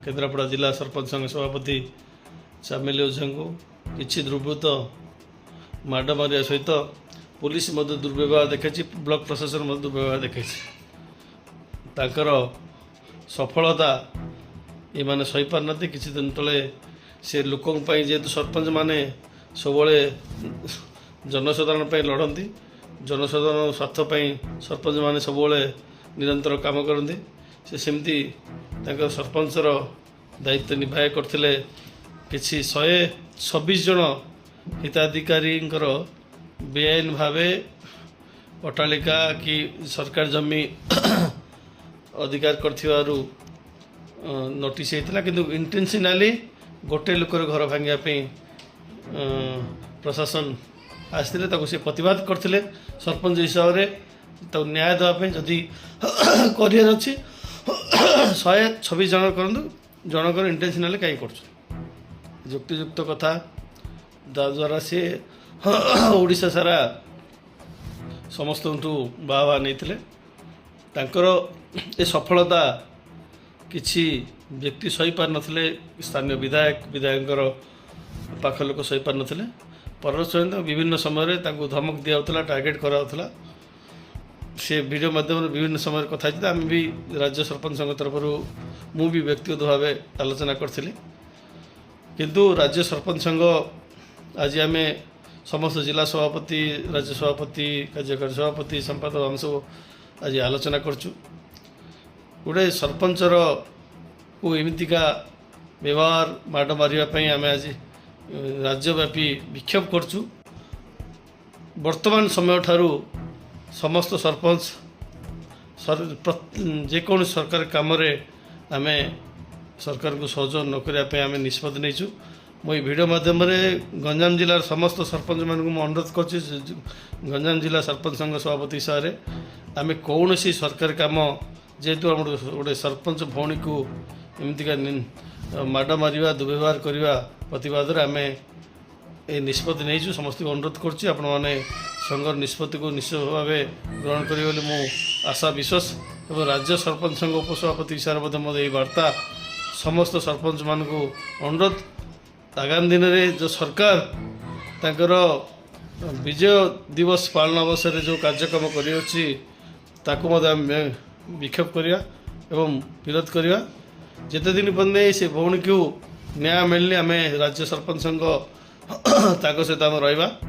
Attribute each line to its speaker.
Speaker 1: केन्द्रापड़ा जिला सरपंच संघ सभापति चामेली ओझा को किसी दुर्बृत्त माड़ मारिया सहित पुलिस दुर्व्यवहार देखी ब्लॉक प्रशासन दुर्व्यवहार देखी सफलता ये मैंने सही पार किसी दिन तले से लोकों जेहेतु सरपंच माने सब जनसाधारण लड़ती जनसाधारण स्वार्थपाई सरपंच माने सब निरंतर काम करती से सेमती सरपंचर दायित्व निभाय करते किसी 126 जन हिताधिकारी बेआईन भाव अट्टालिका कि सरकार जमी अधिकार कर नोटिस होता कि इंटेंशनाली गोटे लोकर घर भांगापी प्रशासन आसते से प्रतिवाद करते सरपंच हिसाब से न्याय देवाई जदि कर 126 जन करूँ जनकर इंटेंशनाली कहीं कर युक्तियुक्त कथा द्वारा सी ओडिशा सारा समस्त बाहा नहीं सफलता किसी व्यक्ति सही पार नथिले स्थानीय विधायक पाख लोक सही पार नथिले परमेश्वर विभिन्न समय धमक दिया टार्गेट कराला से वीडियो माध्यम विभिन्न समय कथा आम भी राज्य सरपंच संघ तरफ मु भी व्यक्तिगत भाव आलोचना करी किंतु राज्य सरपंच संघ आज आम समस्त जिला सभापति राज्य सभापति कार्यकारी सभापति संपादक आम सब आज आलोचना करचु गोटे सरपंचर को एमतीका व्यवहार माड़ मारे आम आज राज्यव्यापी विक्षोभ करचु वर्तमान समय ठारू समस्त सरपंच जेको सरकार काम आम सरकार को सहयोग न करने आम निष्पत्ति नहीं मुझे भिडियो माध्यम गंजाम जिलार समस्त सरपंच मान अनुरोध कर गंजाम जिला सरपंच संघ सभापति हिसाब से आम कौन सी सरकारी काम जेहेतु गोटे सरपंच भौणी को एमतीका माड़ मारिया दुर्व्यवहार करने प्रतिवाद आम ये निष्पत्ति नहीं समस्त अनुरोध कर संघ निष्पत्ति को निश्चित भाव ग्रहण करेंगे मु आशा विश्वास और राज्य सरपंच संघ उपसभापति हिसाब से वार्ता समस्त सरपंच मान को अनुरोध आगामी दिन में जो सरकार तांकर विजय दिवस पालन अवसर में जो कार्यक्रम कर विक्षोभ करवा एवं विरोध करवा जिते दिन पर्यंत से भौणी को न्याय मिलने आम राज्य सरपंच संघ सहित रहा।